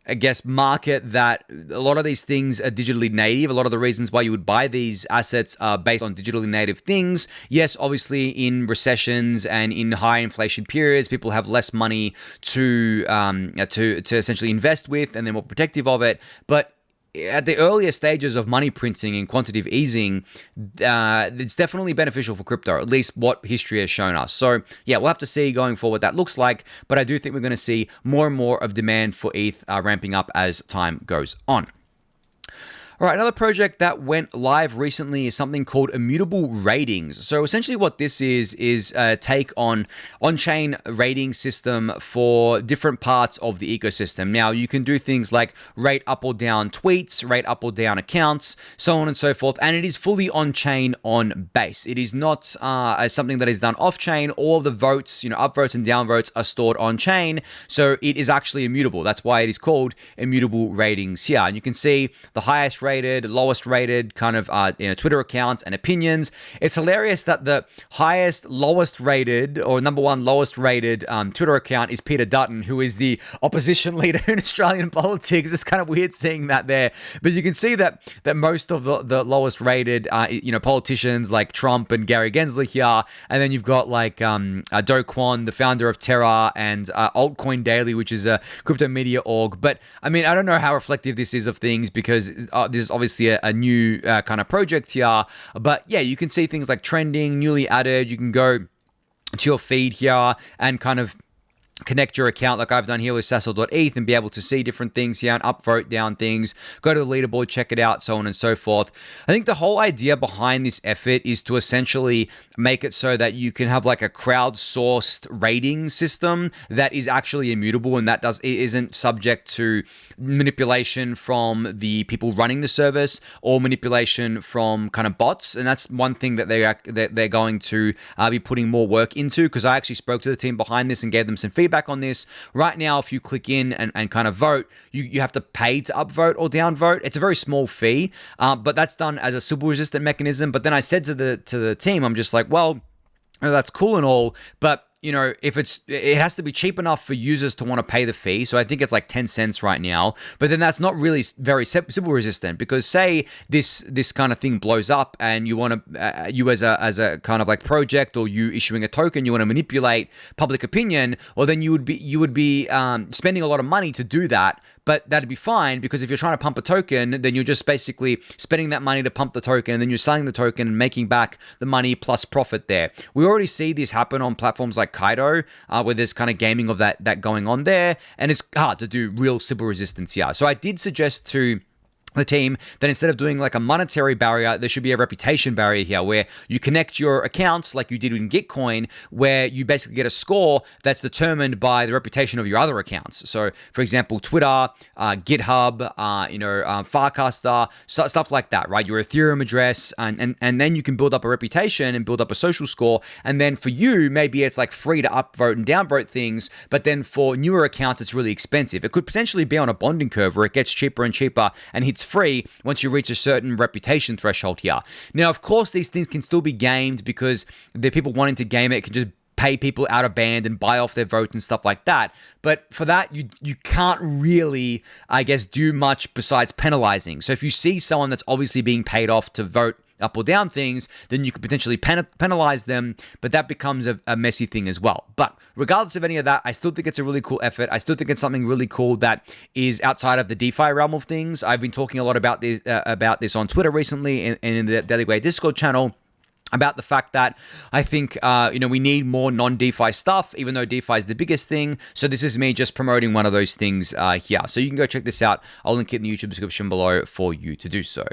I guess, market that a lot of these things are digitally native. A lot of the reasons why you would buy these assets are based on digitally native things. Yes, obviously in recessions and in high inflation periods, people have less money to essentially invest with, and they're more protective of it. But at the earlier stages of money printing and quantitative easing, it's definitely beneficial for crypto, at least what history has shown us. So yeah, we'll have to see going forward what that looks like, but I do think we're going to see more and more of demand for ETH ramping up as time goes on. All right, another project that went live recently is something called Immutable Ratings. So essentially what this is a take on on-chain rating system for different parts of the ecosystem. Now, you can do things like rate up or down tweets, rate up or down accounts, so on and so forth, and it is fully on-chain on base. It is not something that is done off-chain. All the votes, upvotes and downvotes are stored on-chain, so it is actually immutable. That's why it is called Immutable Ratings here. And you can see the highest rated, lowest rated kind of Twitter accounts and opinions. It's hilarious that the highest, lowest rated, or number one lowest rated Twitter account is Peter Dutton, who is the opposition leader in Australian politics. It's kind of weird seeing that there, but you can see that most of the lowest rated politicians like Trump and Gary Gensler here, and then you've got like Do Kwon, the founder of Terra, and Altcoin Daily, which is a crypto media org. But I mean, I don't know how reflective this is of things, because this is obviously a new kind of project here. But yeah, you can see things like trending, newly added. You can go to your feed here and kind of connect your account like I've done here with Sassel.eth and be able to see different things here and upvote down things, go to the leaderboard, check it out, so on and so forth. I think the whole idea behind this effort is to essentially make it so that you can have like a crowdsourced rating system that is actually immutable, and that isn't subject to manipulation from the people running the service or manipulation from kind of bots. And that's one thing that they're going to be putting more work into, because I actually spoke to the team behind this and gave them some feedback on this. Right now, if you click in and kind of vote, you have to pay to upvote or downvote. It's a very small fee, but that's done as a Sybil resistant mechanism. But then I said to the team, I'm just like, well, that's cool and all, but if it has to be cheap enough for users to want to pay the fee. So I think it's like 10 cents right now, but then that's not really very Sybil resistant, because say this kind of thing blows up and you want to, you as a kind of like project, or you issuing a token, you want to manipulate public opinion, well then you would be spending a lot of money to do that. But that'd be fine, because if you're trying to pump a token, then you're just basically spending that money to pump the token, and then you're selling the token and making back the money plus profit there. We already see this happen on platforms like Kaido, where there's kind of gaming of that going on there, and it's hard to do real Sybil resistance here. So I did suggest to the team that instead of doing like a monetary barrier, there should be a reputation barrier here, where you connect your accounts like you did in Gitcoin, where you basically get a score that's determined by the reputation of your other accounts. So for example, Twitter, GitHub, Farcaster, stuff like that, right? Your Ethereum address, and then you can build up a reputation and build up a social score. And then for you, maybe it's like free to upvote and downvote things, but then for newer accounts, it's really expensive. It could potentially be on a bonding curve where it gets cheaper and cheaper and hits free once you reach a certain reputation threshold here. Now, of course, these things can still be gamed, because the people wanting to game it can just pay people out of band and buy off their votes and stuff like that. But for that, you can't really, I guess, do much besides penalizing. So if you see someone that's obviously being paid off to vote up or down things, then you could potentially penalize them, but that becomes a messy thing as well. But regardless of any of that, I still think it's a really cool effort. I still think it's something really cool that is outside of the DeFi realm of things. I've been talking a lot about this on Twitter recently and in the Daily Gwei Discord channel, about the fact that I think, we need more non-DeFi stuff, even though DeFi is the biggest thing. So this is me just promoting one of those things here. So you can go check this out. I'll link it in the YouTube description below for you to do so.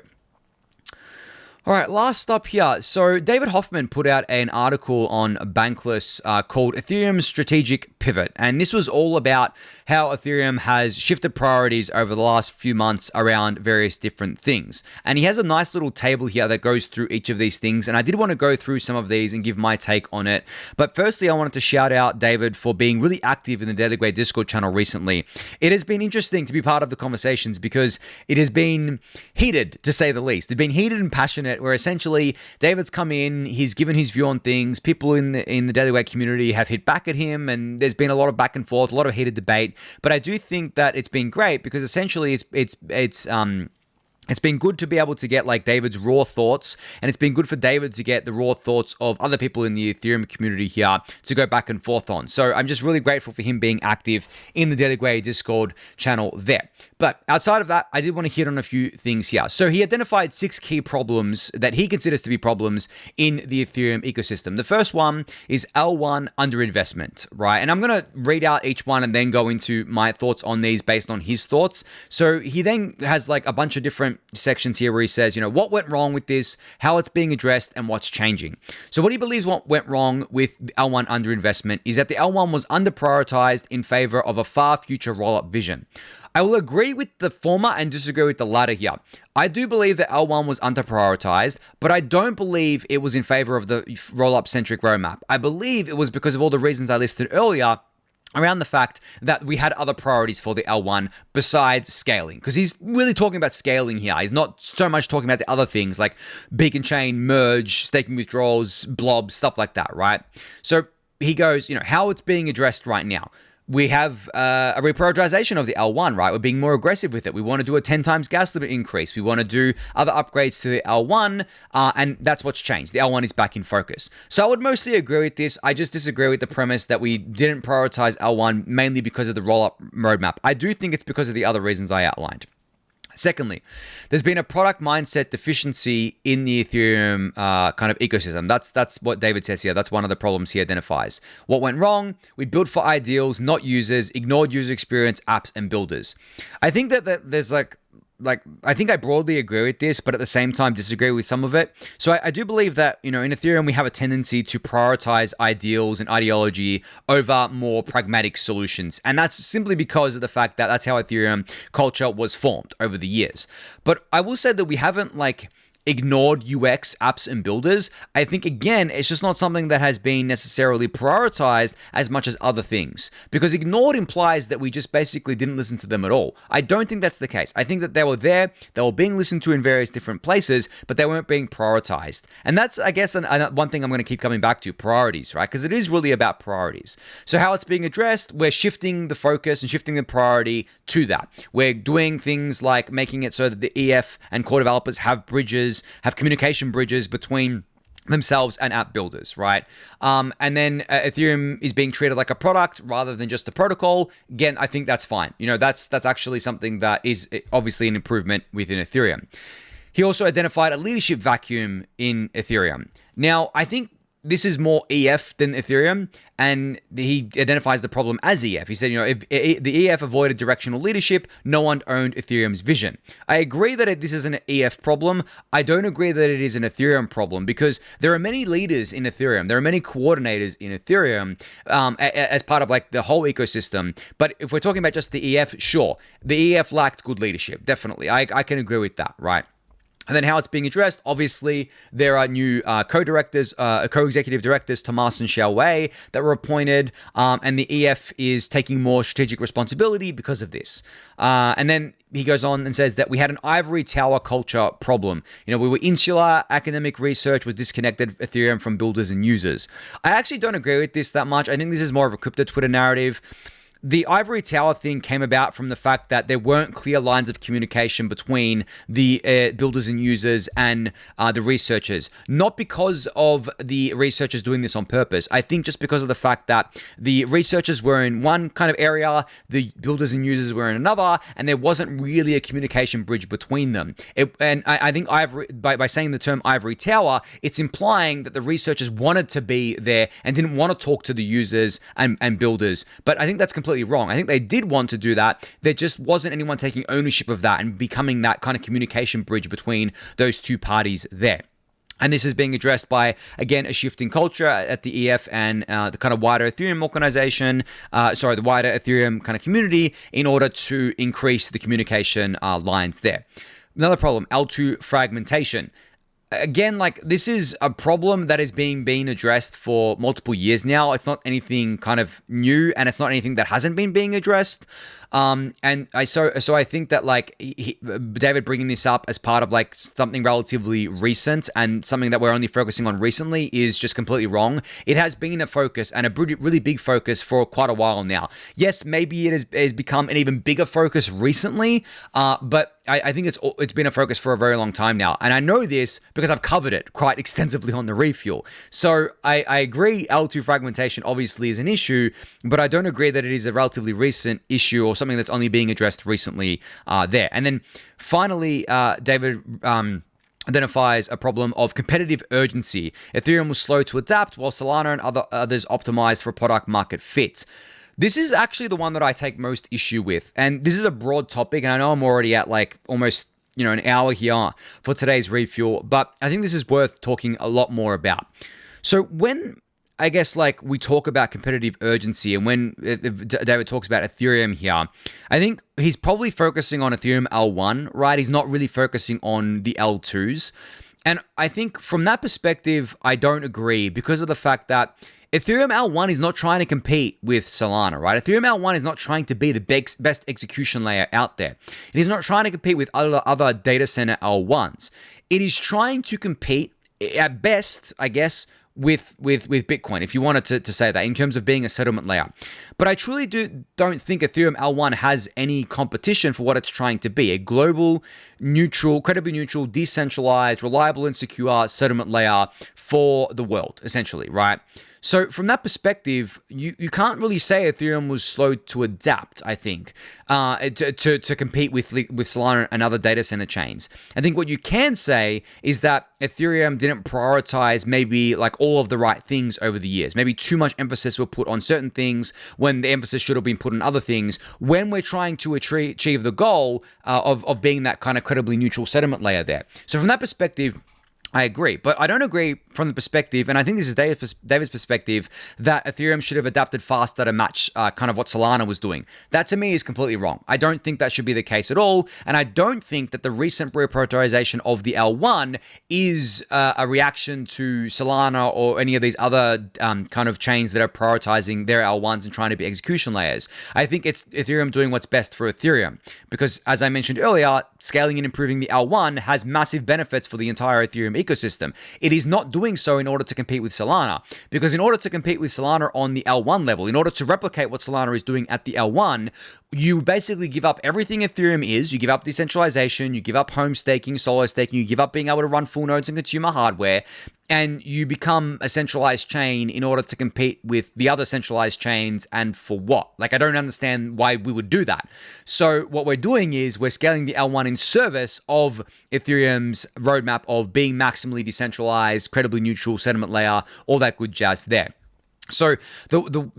All right, last up here. So David Hoffman put out an article on Bankless called Ethereum's Strategic Pivot. And this was all about how Ethereum has shifted priorities over the last few months around various different things. And he has a nice little table here that goes through each of these things. And I did want to go through some of these and give my take on it. But firstly, I wanted to shout out David for being really active in the Daily Gwei Discord channel recently. It has been interesting to be part of the conversations because it has been heated, to say the least. It's been heated and passionate, where essentially David's come in, he's given his view on things, people in the Daily Gwei community have hit back at him, and there's been a lot of back and forth, a lot of heated debate. But I do think that it's been great because essentially it's been good to be able to get like David's raw thoughts, and it's been good for David to get the raw thoughts of other people in the Ethereum community here to go back and forth on. So I'm just really grateful for him being active in the Daily Gwei Discord channel there. But outside of that, I did want to hit on a few things here. So he identified 6 key problems that he considers to be problems in the Ethereum ecosystem. The first one is L1 underinvestment, right? And I'm going to read out each one and then go into my thoughts on these based on his thoughts. So he then has like a bunch of different sections here where he says, what went wrong with this, how it's being addressed, and what's changing. So what he believes what went wrong with L1 underinvestment is that the L1 was under-prioritized in favor of a far future roll-up vision. I will agree with the former and disagree with the latter here. I do believe that L1 was under-prioritized, but I don't believe it was in favor of the roll-up centric roadmap. I believe it was because of all the reasons I listed earlier around the fact that we had other priorities for the L1 besides scaling. Because he's really talking about scaling here. He's not so much talking about the other things like beacon chain, merge, staking withdrawals, blobs, stuff like that, right? So he goes, how it's being addressed right now. We have a reprioritization of the L1, right? We're being more aggressive with it. We want to do a 10 times gas limit increase. We want to do other upgrades to the L1, and that's what's changed. The L1 is back in focus. So I would mostly agree with this. I just disagree with the premise that we didn't prioritize L1 mainly because of the roll-up roadmap. I do think it's because of the other reasons I outlined. Secondly, there's been a product mindset deficiency in the Ethereum kind of ecosystem. That's what David says here. That's one of the problems he identifies. What went wrong? We built for ideals, not users, ignored user experience, apps, and builders. I think that there's I think I broadly agree with this, but at the same time disagree with some of it. So I do believe that, in Ethereum, we have a tendency to prioritize ideals and ideology over more pragmatic solutions. And that's simply because of the fact that that's how Ethereum culture was formed over the years. But I will say that we haven't ignored UX, apps, and builders. I think, again, it's just not something that has been necessarily prioritized as much as other things. Because ignored implies that we just basically didn't listen to them at all. I don't think that's the case. I think that they were there, they were being listened to in various different places, but they weren't being prioritized. And that's, I guess, one thing I'm going to keep coming back to, priorities, right? Because it is really about priorities. So how it's being addressed, we're shifting the focus and shifting the priority to that. We're doing things like making it so that the EF and core developers have communication bridges between themselves and app builders, right? And then Ethereum is being treated like a product rather than just a protocol. Again, I think that's fine. That's actually something that is obviously an improvement within Ethereum. He also identified a leadership vacuum in Ethereum. Now, I think this is more EF than Ethereum, and he identifies the problem as EF. He said, if the EF avoided directional leadership, no one owned Ethereum's vision. I agree that this is an EF problem. I don't agree that it is an Ethereum problem because there are many leaders in Ethereum. There are many coordinators in Ethereum as part of the whole ecosystem. But if we're talking about just the EF, sure, the EF lacked good leadership. Definitely. I can agree with that, right? And then how it's being addressed, obviously, there are new co-directors, co-executive directors, Tomas and Xiaowei, that were appointed, and the EF is taking more strategic responsibility because of this. And then he goes on and says that we had an ivory tower culture problem. We were insular, academic research was disconnected Ethereum from builders and users. I actually don't agree with this that much. I think this is more of a crypto Twitter narrative. The ivory tower thing came about from the fact that there weren't clear lines of communication between the builders and users and the researchers. Not because of the researchers doing this on purpose. I think just because of the fact that the researchers were in one kind of area, the builders and users were in another, and there wasn't really a communication bridge between them. I think by saying the term ivory tower, it's implying that the researchers wanted to be there and didn't want to talk to the users and builders. But I think that's completely wrong. I think they did want to do that. There just wasn't anyone taking ownership of that and becoming that kind of communication bridge between those two parties there. And this is being addressed by, again, a shift in culture at the EF and the kind of wider Ethereum organization, the wider Ethereum kind of community, in order to increase the communication lines there. Another problem, L2 fragmentation. Again, like, this is a problem that is being addressed for multiple years now. It's not anything kind of new, and it's not anything that hasn't been being addressed. And I think that, like, David bringing this up as part of like something relatively recent and something that we're only focusing on recently is just completely wrong. It has been a focus, and a really big focus, for quite a while now. Yes, maybe it has become an even bigger focus recently, but I think it's been a focus for a very long time now. And I know this because I've covered it quite extensively on the Refuel. So I agree L2 fragmentation obviously is an issue, but I don't agree that it is a relatively recent issue or something that's only being addressed recently there. And then finally, David identifies a problem of competitive urgency. Ethereum was slow to adapt, while Solana and others optimized for product market fit. This is actually the one that I take most issue with. And this is a broad topic, and I know I'm already at like almost an hour here for today's Refuel, but I think this is worth talking a lot more about. So when, I guess, like, we talk about competitive urgency, and when David talks about Ethereum here, I think he's probably focusing on Ethereum L1, right? He's not really focusing on the L2s. And I think from that perspective, I don't agree, because of the fact that Ethereum L1 is not trying to compete with Solana, right? Ethereum L1 is not trying to be the best execution layer out there. It is not trying to compete with other data center L1s. It is trying to compete, at best, I guess, with Bitcoin, if you wanted to say that, in terms of being a settlement layer. But I truly don't think Ethereum L1 has any competition for what it's trying to be: a global, neutral, credibly neutral, decentralized, reliable, and secure settlement layer for the world, essentially, right? So from that perspective, you can't really say Ethereum was slow to adapt, I think, to compete with Solana and other data center chains. I think what you can say is that Ethereum didn't prioritize maybe like all of the right things over the years. Maybe too much emphasis was put on certain things when the emphasis should have been put on other things, when we're trying to achieve the goal of being that kind of credibly neutral settlement layer there. So from that perspective, I agree, but I don't agree from the perspective, and I think this is David's perspective, that Ethereum should have adapted faster to match kind of what Solana was doing. That, to me, is completely wrong. I don't think that should be the case at all, and I don't think that the recent reprioritization of the L1 is a reaction to Solana or any of these other kind of chains that are prioritizing their L1s and trying to be execution layers. I think it's Ethereum doing what's best for Ethereum, because, as I mentioned earlier, scaling and improving the L1 has massive benefits for the entire Ethereum ecosystem. It is not doing so in order to compete with Solana, because in order to compete with Solana on the L1 level, in order to replicate what Solana is doing at the L1, you basically give up everything Ethereum is. You give up decentralization, you give up home staking, solo staking, you give up being able to run full nodes and consumer hardware, and you become a centralized chain in order to compete with the other centralized chains. And for what? Like, I don't understand why we would do that. So what we're doing is we're scaling the L1 in service of Ethereum's roadmap of being maximally decentralized, credibly neutral, settlement layer, all that good jazz there. So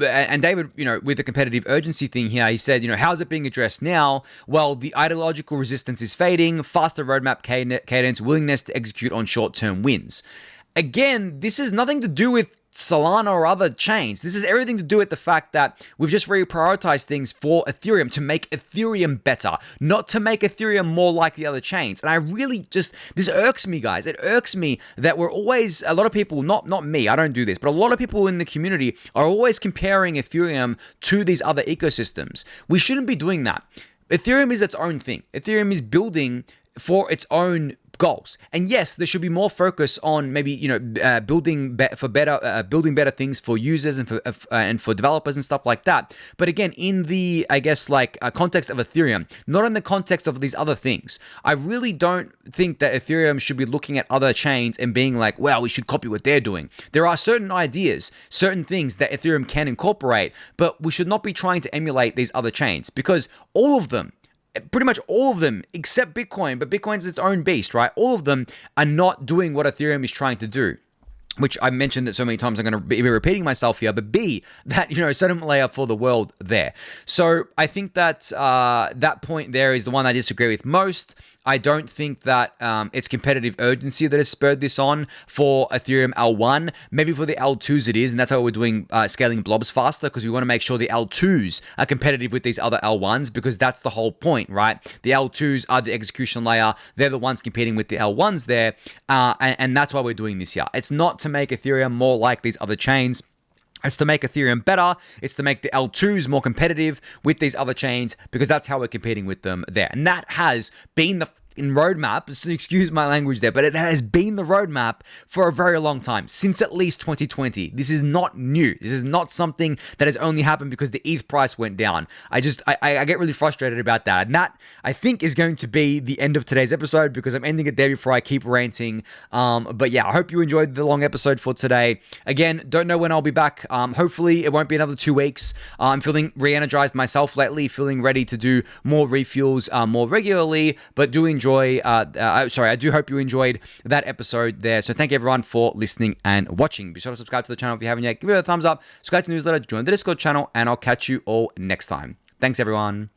and David, with the competitive urgency thing here, he said, how's it being addressed now? Well, the ideological resistance is fading, faster roadmap cadence, willingness to execute on short-term wins. Again, this has nothing to do with Solana or other chains. This has everything to do with the fact that we've just reprioritized things for Ethereum to make Ethereum better, not to make Ethereum more like the other chains. And I really this irks me, guys. It irks me that we're always, a lot of people, not me, I don't do this, but a lot of people in the community are always comparing Ethereum to these other ecosystems. We shouldn't be doing that. Ethereum is its own thing. Ethereum is building for its own goals. And yes, there should be more focus on maybe building better things for users and for developers and stuff like that. But again, in the context of Ethereum, not in the context of these other things. I really don't think that Ethereum should be looking at other chains and being like, well, we should copy what they're doing. There are certain ideas, certain things that Ethereum can incorporate, but we should not be trying to emulate these other chains, because pretty much all of them, except Bitcoin, but Bitcoin's its own beast, right? All of them are not doing what Ethereum is trying to do, which I mentioned that so many times I'm going to be repeating myself here, but B, that, settlement layer for the world there. So I think that that point there is the one I disagree with most. I don't think that it's competitive urgency that has spurred this on for Ethereum L1. Maybe for the L2s it is, and that's why we're doing scaling blobs faster, because we want to make sure the L2s are competitive with these other L1s, because that's the whole point, right? The L2s are the execution layer. They're the ones competing with the L1s there, and that's why we're doing this here. It's not to make Ethereum more like these other chains. It's to make Ethereum better. It's to make the L2s more competitive with these other chains, because that's how we're competing with them there. And that has been the roadmap, so excuse my language there, but it has been the roadmap for a very long time, since at least 2020. This is not new. This is not something that has only happened because the ETH price went down. I get really frustrated about that. And that, I think, is going to be the end of today's episode, because I'm ending it there before I keep ranting. But yeah, I hope you enjoyed the long episode for today. Again, don't know when I'll be back. Hopefully it won't be another 2 weeks. I'm feeling re-energized myself lately, feeling ready to do more refuels more regularly, but do enjoy I do hope you enjoyed that episode there. So thank you everyone for listening and watching. Be sure to subscribe to the channel if you haven't yet. Give it a thumbs up, subscribe to the newsletter, join the Discord channel, and I'll catch you all next time. Thanks everyone.